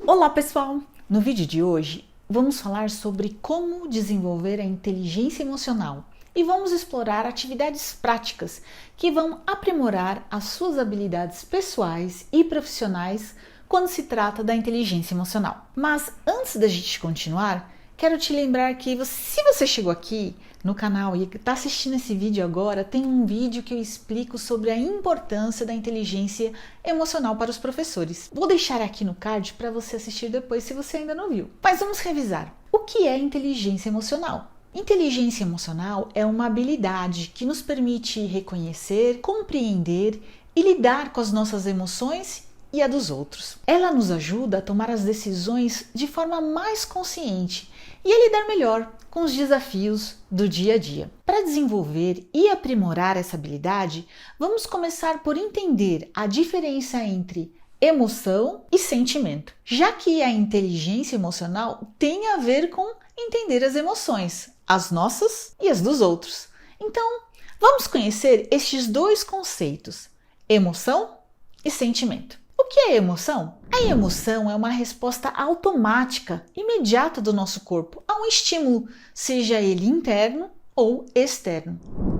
Olá pessoal! No vídeo de hoje vamos falar sobre como desenvolver a inteligência emocional e vamos explorar atividades práticas que vão aprimorar as suas habilidades pessoais e profissionais quando se trata da inteligência emocional. Mas antes da gente continuar, quero te lembrar que se você chegou aqui no canal e está assistindo esse vídeo agora, tem um vídeo que eu explico sobre a importância da inteligência emocional para os professores. Vou deixar aqui no card para você assistir depois se você ainda não viu. Mas vamos revisar. O que é inteligência emocional? Inteligência emocional é uma habilidade que nos permite reconhecer, compreender e lidar com as nossas emoções e a dos outros. Ela nos ajuda a tomar as decisões de forma mais consciente e a lidar melhor com os desafios do dia a dia. Para desenvolver e aprimorar essa habilidade, vamos começar por entender a diferença entre emoção e sentimento, já que a inteligência emocional tem a ver com entender as emoções, as nossas e as dos outros. Então, vamos conhecer estes dois conceitos, emoção e sentimento. O que é emoção? A emoção é uma resposta automática, imediata do nosso corpo a um estímulo, seja ele interno ou externo.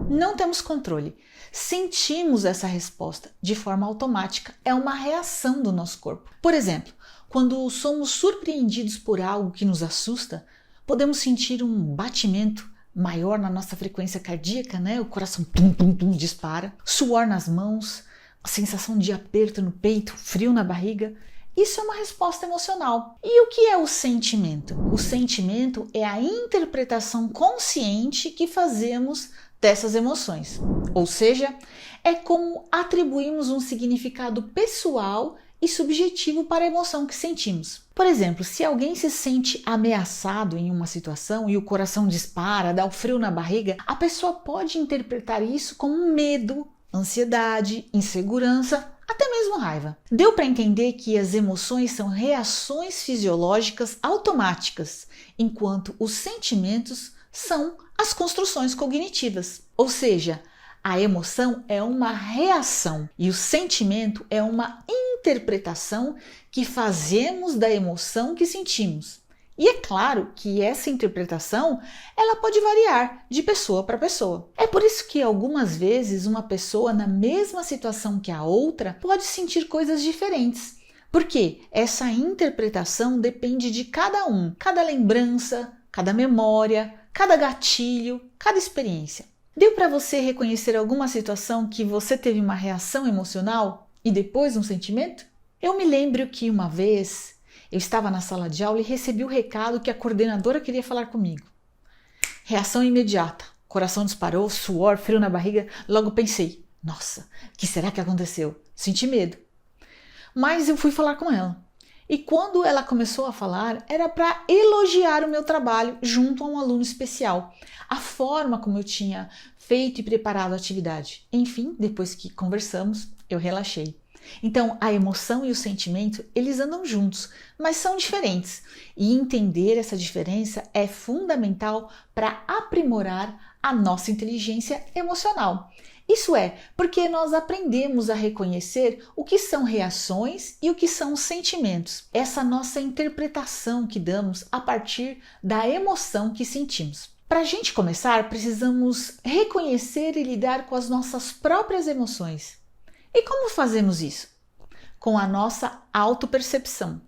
Não temos controle. Sentimos essa resposta de forma automática, é uma reação do nosso corpo. Por exemplo, quando somos surpreendidos por algo que nos assusta, podemos sentir um batimento maior na nossa frequência cardíaca, né? O coração tum, dispara, suor nas mãos, a sensação de aperto no peito, frio na barriga. Isso é uma resposta emocional. E o que é o sentimento? O sentimento é a interpretação consciente que fazemos dessas emoções. Ou seja, é como atribuímos um significado pessoal e subjetivo para a emoção que sentimos. Por exemplo, se alguém se sente ameaçado em uma situação e o coração dispara, dá o frio na barriga, a pessoa pode interpretar isso como medo, ansiedade, insegurança, até mesmo raiva. Deu para entender que as emoções são reações fisiológicas automáticas, enquanto os sentimentos são as construções cognitivas. Ou seja, a emoção é uma reação e o sentimento é uma interpretação que fazemos da emoção que sentimos. E é claro que essa interpretação ela pode variar de pessoa para pessoa. É por isso que algumas vezes uma pessoa na mesma situação que a outra pode sentir coisas diferentes. Porque essa interpretação depende de cada um, cada lembrança, cada memória, cada gatilho, cada experiência. Deu para você reconhecer alguma situação que você teve uma reação emocional e depois um sentimento? Eu me lembro que uma vez eu estava na sala de aula e recebi o recado que a coordenadora queria falar comigo. Reação imediata, coração disparou, suor, frio na barriga. Logo pensei, nossa, o que será que aconteceu? Senti medo. Mas eu fui falar com ela. E quando ela começou a falar, era para elogiar o meu trabalho junto a um aluno especial. A forma como eu tinha feito e preparado a atividade. Enfim, depois que conversamos, eu relaxei. Então, a emoção e o sentimento, eles andam juntos, mas são diferentes. E entender essa diferença é fundamental para aprimorar a nossa inteligência emocional. Isso é, porque nós aprendemos a reconhecer o que são reações e o que são sentimentos. Essa nossa interpretação que damos a partir da emoção que sentimos. Para a gente começar, precisamos reconhecer e lidar com as nossas próprias emoções. E como fazemos isso? Com a nossa autopercepção.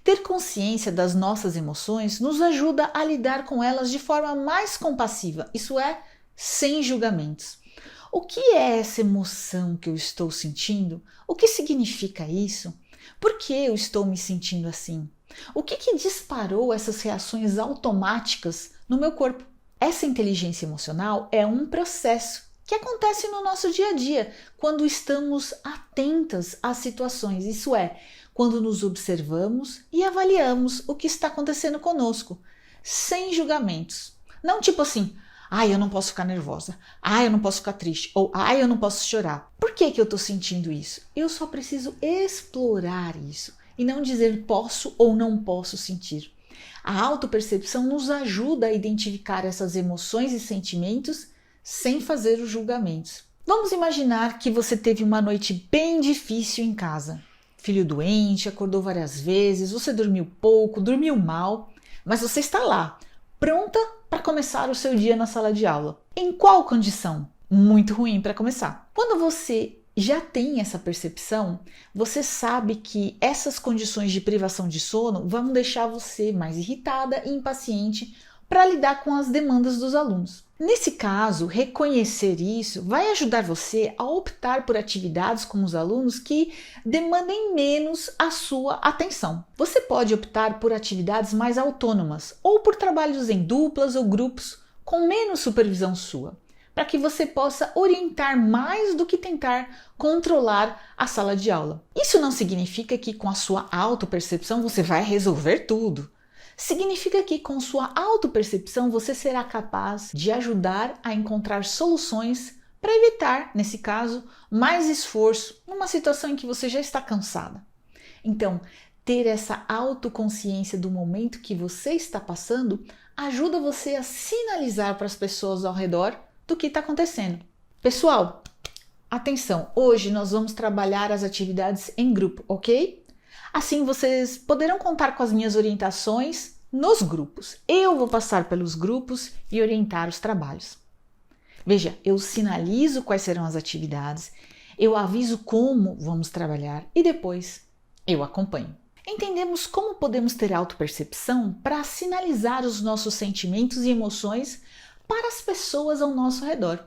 Ter consciência das nossas emoções nos ajuda a lidar com elas de forma mais compassiva, isso é, sem julgamentos. O que é essa emoção que eu estou sentindo? O que significa isso? Por que eu estou me sentindo assim? O que disparou essas reações automáticas no meu corpo? Essa inteligência emocional é um processo que acontece no nosso dia a dia, quando estamos atentas às situações, isso é, quando nos observamos e avaliamos o que está acontecendo conosco, sem julgamentos. Não tipo assim, eu não posso ficar nervosa, eu não posso ficar triste, ou eu não posso chorar. Por que eu estou sentindo isso? Eu só preciso explorar isso e não dizer posso ou não posso sentir. A autopercepção nos ajuda a identificar essas emoções e sentimentos sem fazer os julgamentos. Vamos imaginar que você teve uma noite bem difícil em casa. filho doente, acordou várias vezes, você dormiu pouco, dormiu mal, mas você está lá, pronta para começar o seu dia na sala de aula. Em qual condição? Muito ruim para começar. Quando você já tem essa percepção, você sabe que essas condições de privação de sono vão deixar você mais irritada e impaciente para lidar com as demandas dos alunos. Nesse caso, reconhecer isso vai ajudar você a optar por atividades com os alunos que demandem menos a sua atenção. Você pode optar por atividades mais autônomas ou por trabalhos em duplas ou grupos com menos supervisão sua, para que você possa orientar mais do que tentar controlar a sala de aula. Isso não significa que com a sua autopercepção você vai resolver tudo. Significa que com sua autopercepção você será capaz de ajudar a encontrar soluções para evitar, nesse caso, mais esforço numa situação em que você já está cansada. Então, ter essa autoconsciência do momento que você está passando ajuda você a sinalizar para as pessoas ao redor do que está acontecendo. Pessoal, atenção! Hoje nós vamos trabalhar as atividades em grupo, ok? Assim vocês poderão contar com as minhas orientações nos grupos. Eu vou passar pelos grupos e orientar os trabalhos. Veja, eu sinalizo quais serão as atividades, eu aviso como vamos trabalhar e depois eu acompanho. Entendemos como podemos ter autopercepção para sinalizar os nossos sentimentos e emoções para as pessoas ao nosso redor.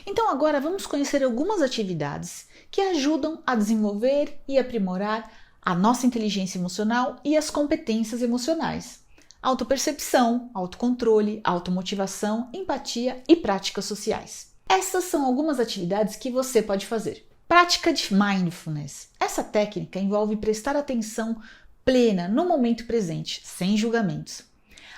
Então agora vamos conhecer algumas atividades que ajudam a desenvolver e aprimorar a nossa inteligência emocional e as competências emocionais. Autopercepção, autocontrole, automotivação, empatia e práticas sociais. Essas são algumas atividades que você pode fazer. Prática de mindfulness. Essa técnica envolve prestar atenção plena no momento presente, sem julgamentos.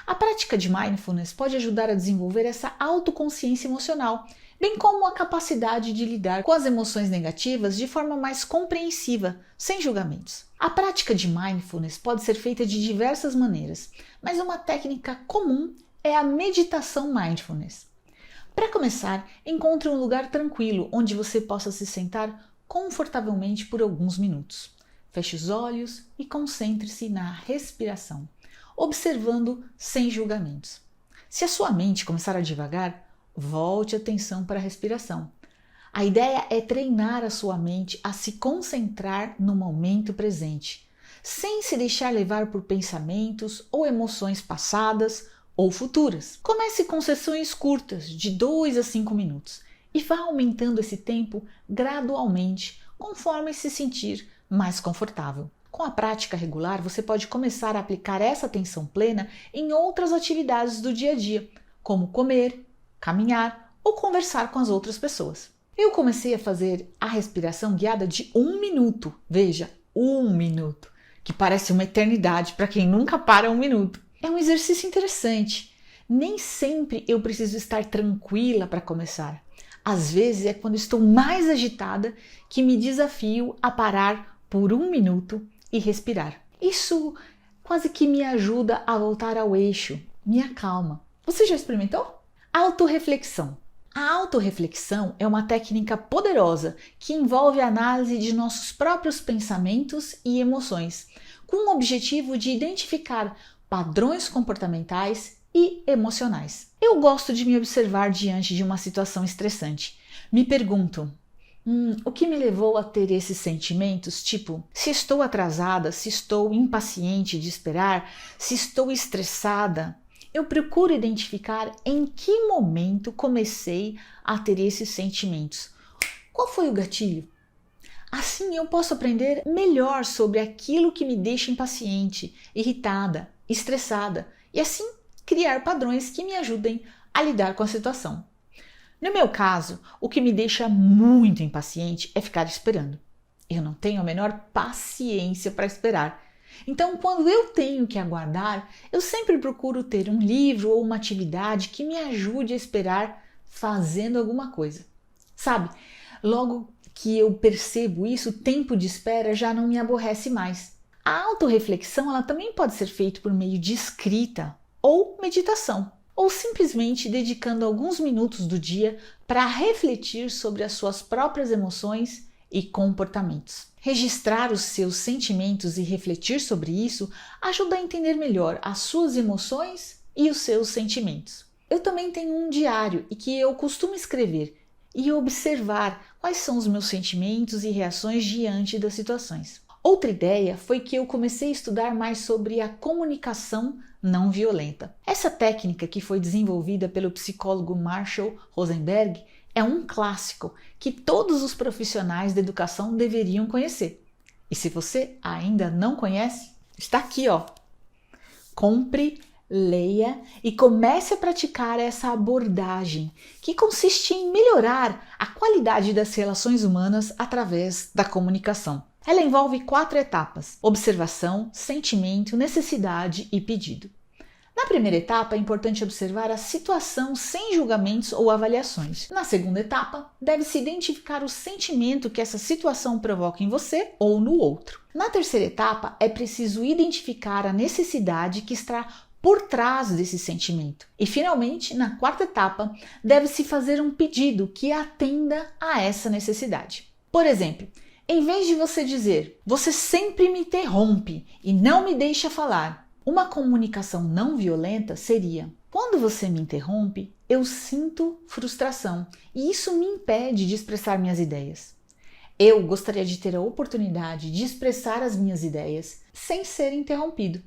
A prática de mindfulness pode ajudar a desenvolver essa autoconsciência emocional, bem como a capacidade de lidar com as emoções negativas de forma mais compreensiva, sem julgamentos. A prática de mindfulness pode ser feita de diversas maneiras, mas uma técnica comum é a meditação mindfulness. Para começar, encontre um lugar tranquilo onde você possa se sentar confortavelmente por alguns minutos. Feche os olhos e concentre-se na respiração, observando sem julgamentos. Se a sua mente começar a divagar, volte a atenção para a respiração. A ideia é treinar a sua mente a se concentrar no momento presente, sem se deixar levar por pensamentos ou emoções passadas ou futuras. Comece com sessões curtas, de 2 a 5 minutos, e vá aumentando esse tempo gradualmente, conforme se sentir mais confortável. Com a prática regular, você pode começar a aplicar essa atenção plena em outras atividades do dia a dia, como comer, caminhar ou conversar com as outras pessoas. Eu comecei a fazer a respiração guiada de 1 minuto. Veja, 1 minuto, que parece uma eternidade para quem nunca para 1 minuto. É um exercício interessante. Nem sempre eu preciso estar tranquila para começar. Às vezes é quando estou mais agitada que me desafio a parar por 1 minuto e respirar. Isso quase que me ajuda a voltar ao eixo, me acalma. Você já experimentou? Autorreflexão. A autorreflexão é uma técnica poderosa que envolve a análise de nossos próprios pensamentos e emoções, com o objetivo de identificar padrões comportamentais e emocionais. Eu gosto de me observar diante de uma situação estressante. Me pergunto, o que me levou a ter esses sentimentos? Tipo, se estou atrasada, se estou impaciente de esperar, se estou estressada. Eu procuro identificar em que momento comecei a ter esses sentimentos. Qual foi o gatilho? Assim eu posso aprender melhor sobre aquilo que me deixa impaciente, irritada, estressada e assim criar padrões que me ajudem a lidar com a situação. No meu caso, o que me deixa muito impaciente é ficar esperando. Eu não tenho a menor paciência para esperar. Então, quando eu tenho que aguardar, eu sempre procuro ter um livro ou uma atividade que me ajude a esperar fazendo alguma coisa. Sabe, logo que eu percebo isso, o tempo de espera já não me aborrece mais. A autorreflexão ela também pode ser feita por meio de escrita ou meditação, ou simplesmente dedicando alguns minutos do dia para refletir sobre as suas próprias emoções e comportamentos. Registrar os seus sentimentos e refletir sobre isso ajuda a entender melhor as suas emoções e os seus sentimentos. Eu também tenho um diário e que eu costumo escrever e observar quais são os meus sentimentos e reações diante das situações. Outra ideia foi que eu comecei a estudar mais sobre a comunicação não violenta. Essa técnica, que foi desenvolvida pelo psicólogo Marshall Rosenberg, é um clássico que todos os profissionais da educação deveriam conhecer. E se você ainda não conhece, está aqui, ó. Compre, leia e comece a praticar essa abordagem, que consiste em melhorar a qualidade das relações humanas através da comunicação. Ela envolve 4 etapas: observação, sentimento, necessidade e pedido. Na primeira etapa, é importante observar a situação sem julgamentos ou avaliações. Na segunda etapa, deve-se identificar o sentimento que essa situação provoca em você ou no outro. Na terceira etapa, é preciso identificar a necessidade que está por trás desse sentimento. E, finalmente, na quarta etapa, deve-se fazer um pedido que atenda a essa necessidade. Por exemplo, em vez de você dizer, você sempre me interrompe e não me deixa falar, uma comunicação não violenta seria, quando você me interrompe, eu sinto frustração e isso me impede de expressar minhas ideias. Eu gostaria de ter a oportunidade de expressar as minhas ideias sem ser interrompido.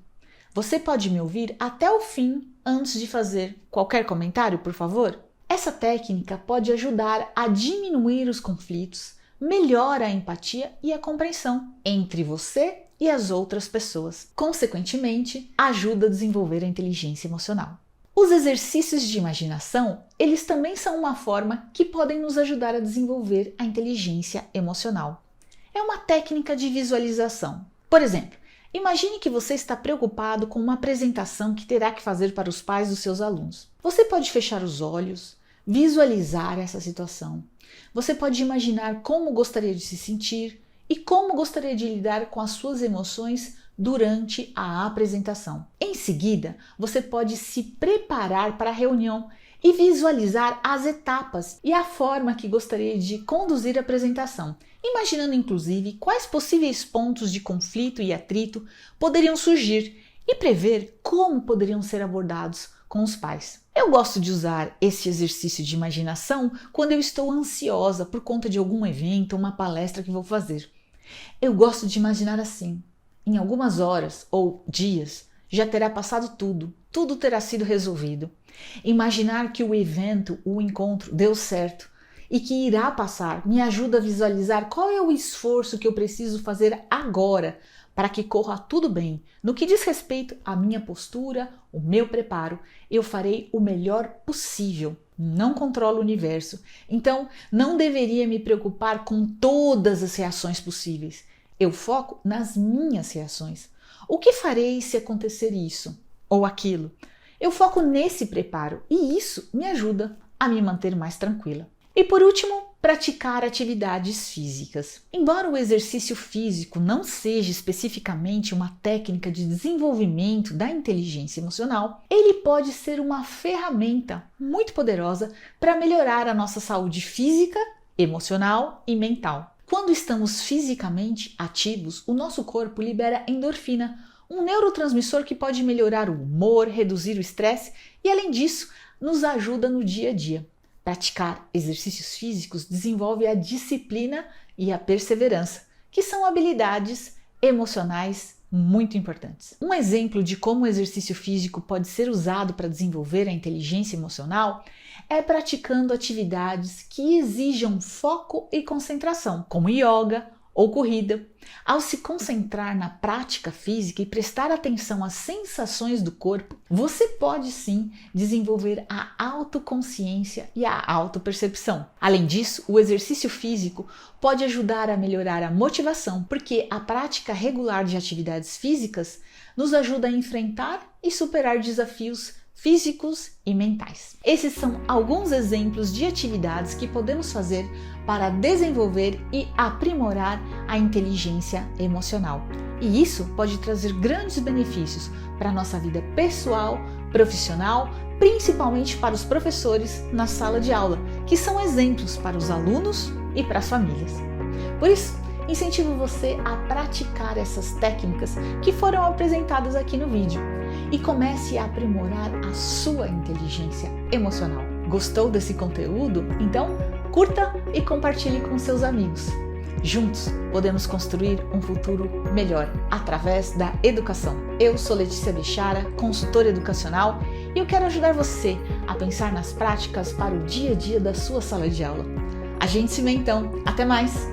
Você pode me ouvir até o fim antes de fazer qualquer comentário, por favor? Essa técnica pode ajudar a diminuir os conflitos, melhora a empatia e a compreensão entre você e as outras pessoas. Consequentemente, ajuda a desenvolver a inteligência emocional. Os exercícios de imaginação, eles também são uma forma que podem nos ajudar a desenvolver a inteligência emocional. É uma técnica de visualização. Por exemplo, imagine que você está preocupado com uma apresentação que terá que fazer para os pais dos seus alunos. Você pode fechar os olhos, visualizar essa situação. Você pode imaginar como gostaria de se sentir e como gostaria de lidar com as suas emoções durante a apresentação. Em seguida, você pode se preparar para a reunião e visualizar as etapas e a forma que gostaria de conduzir a apresentação, imaginando inclusive quais possíveis pontos de conflito e atrito poderiam surgir e prever como poderiam ser abordados com os pais. Eu gosto de usar esse exercício de imaginação quando eu estou ansiosa por conta de algum evento ou uma palestra que vou fazer. Eu gosto de imaginar assim: em algumas horas ou dias já terá passado tudo terá sido resolvido. Imaginar que o evento, o encontro, deu certo e que irá passar me ajuda a visualizar qual é o esforço que eu preciso fazer agora para que corra tudo bem. No que diz respeito à minha postura, o meu preparo, eu farei o melhor possível. Não controlo o universo, então não deveria me preocupar com todas as reações possíveis. Eu foco nas minhas reações. O que farei se acontecer isso ou aquilo? Eu foco nesse preparo e isso me ajuda a me manter mais tranquila. E por último, praticar atividades físicas. Embora o exercício físico não seja especificamente uma técnica de desenvolvimento da inteligência emocional, ele pode ser uma ferramenta muito poderosa para melhorar a nossa saúde física, emocional e mental. Quando estamos fisicamente ativos, o nosso corpo libera endorfina, um neurotransmissor que pode melhorar o humor, reduzir o estresse e, além disso, nos ajuda no dia a dia. Praticar exercícios físicos desenvolve a disciplina e a perseverança, que são habilidades emocionais muito importantes. Um exemplo de como o exercício físico pode ser usado para desenvolver a inteligência emocional é praticando atividades que exijam foco e concentração, como yoga ou corrida. Ao se concentrar na prática física e prestar atenção às sensações do corpo, você pode sim desenvolver a autoconsciência e a autopercepção. Além disso, o exercício físico pode ajudar a melhorar a motivação, porque a prática regular de atividades físicas nos ajuda a enfrentar e superar desafios físicos e mentais. Esses são alguns exemplos de atividades que podemos fazer para desenvolver e aprimorar a inteligência emocional. E isso pode trazer grandes benefícios para a nossa vida pessoal, profissional, principalmente para os professores na sala de aula, que são exemplos para os alunos e para as famílias. Por isso, incentivo você a praticar essas técnicas que foram apresentadas aqui no vídeo e comece a aprimorar a sua inteligência emocional. Gostou desse conteúdo? Então, curta e compartilhe com seus amigos. Juntos podemos construir um futuro melhor através da educação. Eu sou Letícia Bechara, consultora educacional, e eu quero ajudar você a pensar nas práticas para o dia a dia da sua sala de aula. A gente se vê então. Até mais!